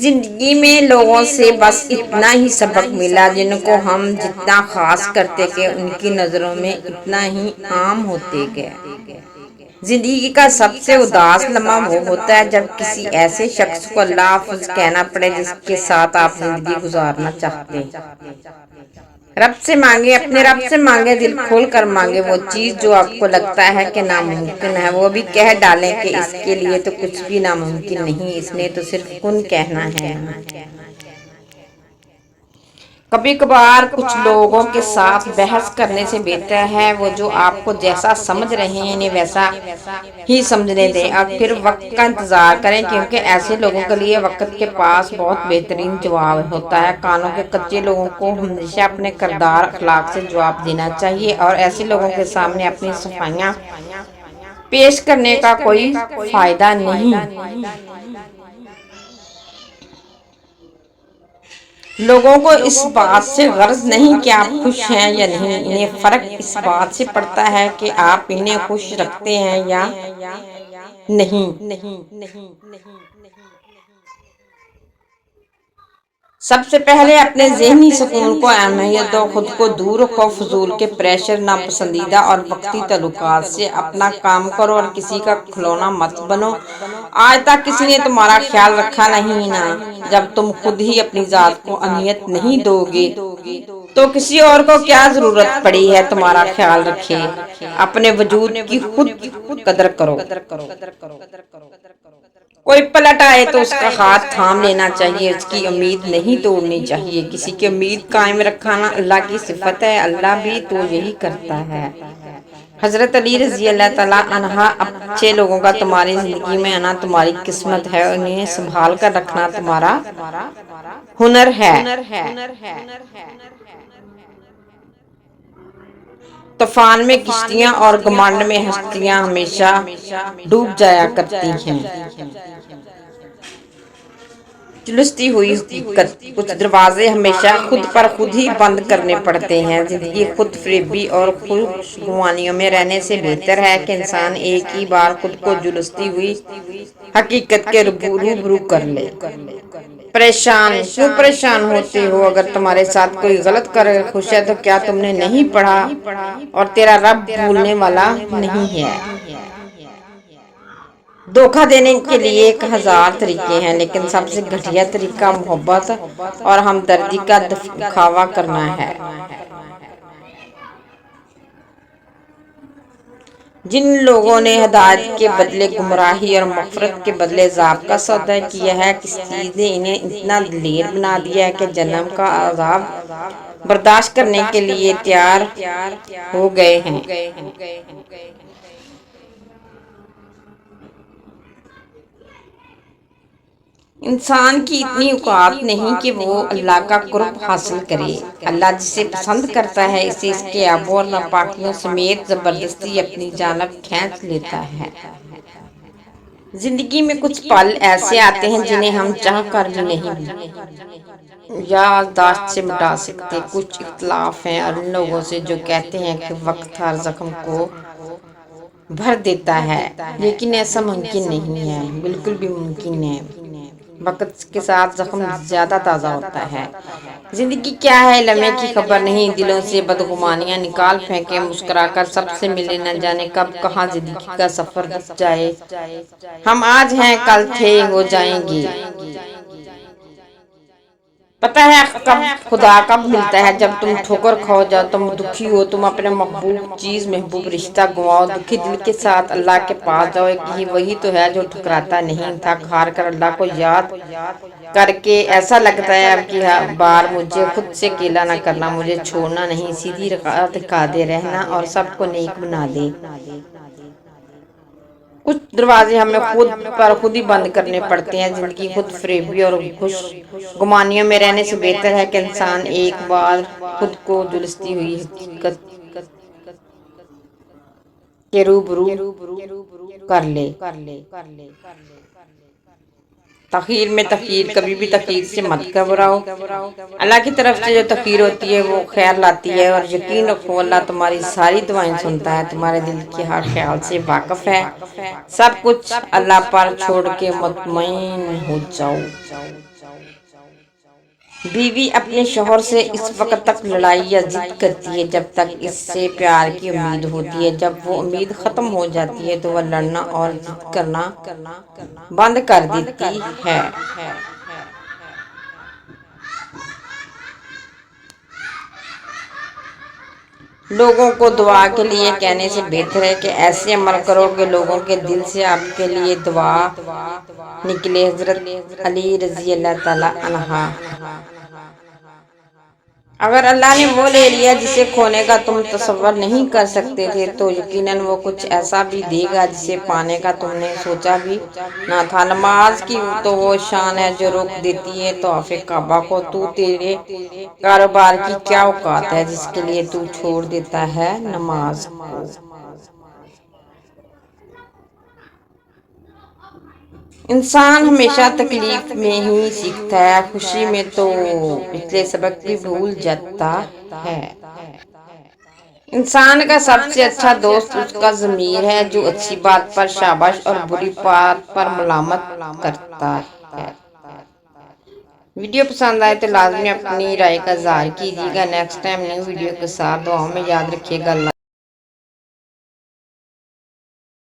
زندگی میں لوگوں سے بس اتنا ہی سبق ملا جن کو ہم جتنا خاص کرتے گئے ان کی نظروں میں اتنا ہی عام ہوتے گئے۔ زندگی کا سب سے اداس لمحہ وہ ہوتا ہے جب کسی ایسے شخص کو اللہ حافظ کہنا پڑے جس کے ساتھ آپ زندگی گزارنا چاہتے ہیں۔ رب سے مانگے، اپنے رب سے مانگے، دل کھول کر مانگے وہ چیز جو آپ کو لگتا ہے کہ ناممکن ہے، وہ بھی کہہ ڈالیں کہ اس کے لیے تو کچھ بھی ناممکن نہیں، اس نے تو صرف کن کہنا ہے نا۔ کبھی کبھار کچھ لوگوں کے ساتھ بحث کرنے سے بہتر ہے وہ جو آپ کو جیسا سمجھ رہے ہیں انہیں ویسا ہی سمجھنے دیں اور پھر وقت کا انتظار کریں، کیونکہ ایسے لوگوں کے لیے وقت کے پاس بہت بہترین جواب ہوتا ہے۔ کانوں کے کچے لوگوں کو ہمیشہ اپنے کردار اخلاق سے جواب دینا چاہیے اور ایسے لوگوں کے سامنے اپنی صفائیاں پیش کرنے کا کوئی فائدہ نہیں۔ لوگوں کو اس بات سے غرض نہیں کہ آپ خوش ہیں یا نہیں، انہیں فرق اس بات سے پڑتا ہے کہ آپ انہیں خوش رکھتے ہیں یا نہیں۔ سب سے پہلے اپنے ذہنی سکون کو اہمیت دو، خود کو دور رکھو فضول کے پریشر، ناپسندیدہ اور وقتی تعلقات سے، اپنا کام کرو اور کسی کا کھلونا مت بنو۔ آج تک کسی نے تمہارا خیال رکھا نہیں نا؟ جب تم خود ہی اپنی ذات کو اہمیت نہیں دو گے تو کسی اور کو کیا ضرورت پڑی ہے تمہارا خیال رکھے؟ اپنے وجود کی خود قدر کرو۔ کوئی پلٹ آئے تو اس کا ہاتھ تھام لینا چاہیے، اس کی امید نہیں توڑنی چاہیے۔ کسی کی امید قائم رکھنا اللہ کی صفت ہے، اللہ بھی تو یہی کرتا ہے۔ حضرت علی رضی اللہ تعالیٰ عنہ، اچھے لوگوں کا تمہاری زندگی میں آنا تمہاری قسمت ہے، انہیں سنبھال کر رکھنا تمہارا ہنر ہے۔ طوفان میں کشتیاں اور گھمنڈ میں ہستیاں ہمیشہ ڈوب جایا کرتی ہیں۔ جھلستی ہوئی حقیقت، کچھ دروازے ہمیشہ خود پر خود ہی بند کرنے پڑتے ہیں۔ زندگی خود فریبی اور خوشگوانیوں میں رہنے سے بہتر ہے کہ انسان ایک ہی بار خود کو جھلستی ہوئی حقیقت کے روبرو کر لے۔ پریشان کیوں پریشان ہوتے ہو؟ اگر تمہارے ساتھ کوئی غلط کر کے خوش ہے تو کیا تم نے نہیں پڑھا اور تیرا رب بھولنے والا نہیں ہے؟ دھوکہ دینے کے لیے 1000 طریقے ہیں، لیکن سب سے گھٹیا طریقہ محبت اور ہمدردی کا دکھاوا کرنا ہے۔ جن لوگوں نے ہدایت کے بدلے گمراہی اور مغفرت کے بدلے عذاب کا سودا کیا ہے، کس چیز نے انہیں اتنا دلیر بنا دیا ہے کہ جہنم کا عذاب برداشت کرنے کے لیے تیار ہو گئے ہیں؟ انسان کی اتنی اوقات نہیں کہ وہ اللہ کا قرب حاصل کرے۔ اللہ جسے پسند کرتا ہے اسے اس کے عیبوں اور ناپاکیوں سمیت زبردستی اپنی جانب کھینچ لیتا ہے۔ زندگی میں کچھ پل ایسے آتے ہیں جنہیں ہم چاہ کر بھی نہیں یادداشت سے مٹا سکتے۔ کچھ اختلاف ہیں ان لوگوں سے جو کہتے ہیں کہ وقت ہر زخم کو بھر دیتا ہے، لیکن ایسا ممکن نہیں ہے، بالکل بھی ممکن ہے۔ وقت کے ساتھ زخم زیادہ تازہ ہوتا ہے۔ زندگی کیا ہے لمحے کی خبر نہیں، دلوں سے بدگمانیاں نکال پھینکیں، مسکرا کر سب سے ملے، نہ جانے کب کہاں زندگی کا سفر رک جائے۔ ہم آج ہیں کل تھے ہو جائیں گے۔ پتہ ہے خدا کب ملتا ہے؟ جب تم ٹھوکر کھاؤ، جب تم دکھی ہو، تم اپنے محبوب چیز، محبوب رشتہ گنواؤ، دکھی دل کے ساتھ اللہ کے پاس جاؤ، وہی تو ہے جو ٹھکراتا نہیں۔ تھک ہار کر اللہ کو یاد کر کے ایسا لگتا ہے اب کی بار مجھے خود سے اکیلا نہ کرنا، مجھے چھوڑنا نہیں، سیدھی راہ دکھا دے، رہنا اور سب کو نیک بنا دے۔ کچھ دروازے ہمیں خود پر خود ہی بند کرنے پڑتے ہیں۔ زندگی خود فریبی اور خوش گمانیوں میں رہنے سے بہتر ہے کہ انسان ایک بار خود کو جھلستی ہوئی حقیقت کے روبرو کر لے۔ تاخیر میں تاخیر، کبھی بھی تاخیر سے مت گھبراؤ۔ اللہ کی طرف سے جو تاخیر ہوتی ہے وہ خیر لاتی ہے، اور یقین رکھو اللہ تمہاری ساری دعائیں سنتا ہے، تمہارے دل کے ہر خیال سے واقف ہے۔ سب کچھ اللہ پر چھوڑ کے مطمئن ہو جاؤ۔ بیوی اپنے شوہر سے اس وقت تک لڑائی یا ضد کرتی ہے جب تک اس سے پیار کی امید ہوتی ہے۔ جب وہ امید ختم ہو جاتی ہے تو وہ لڑنا اور ضد کرنا بند کر دیتی ہے۔ لوگوں کو دعا کے لیے کہنے سے بہتر ہے کہ ایسے عمل کرو کہ لوگوں کے دل سے آپ کے لیے دعا نکلے۔ حضرت علی رضی اللہ تعالیٰ عنہ۔ اگر اللہ نے وہ لے لیا جسے کھونے کا تم تصور نہیں کر سکتے تھے تو یقیناً وہ کچھ ایسا بھی دے گا جسے پانے کا تم نے سوچا بھی نہ تھا۔ نماز کی تو وہ شان ہے جو روک دیتی ہے طواف کعبہ کو۔ تو تیرے کاروبار کی کیا اوقات ہے جس کے لیے تو چھوڑ دیتا ہے نماز کو۔ انسان ہمیشہ تکلیف میں ہی سیکھتا ہے، خوشی میں تو پچھلے سبق بھی بھول جاتا ہے۔ انسان کا سب سے اچھا دوست اس کا ضمیر ہے جو اچھی بات پر شاباش اور بری بات پر ملامت کرتا ہے۔ ویڈیو پسند آئے تو لازمی اپنی رائے کا اظہار کیجیے گا۔ نیکسٹ ٹائم نیو ویڈیو کے ساتھ، دعاؤں میں یاد رکھیے گا۔ اللہ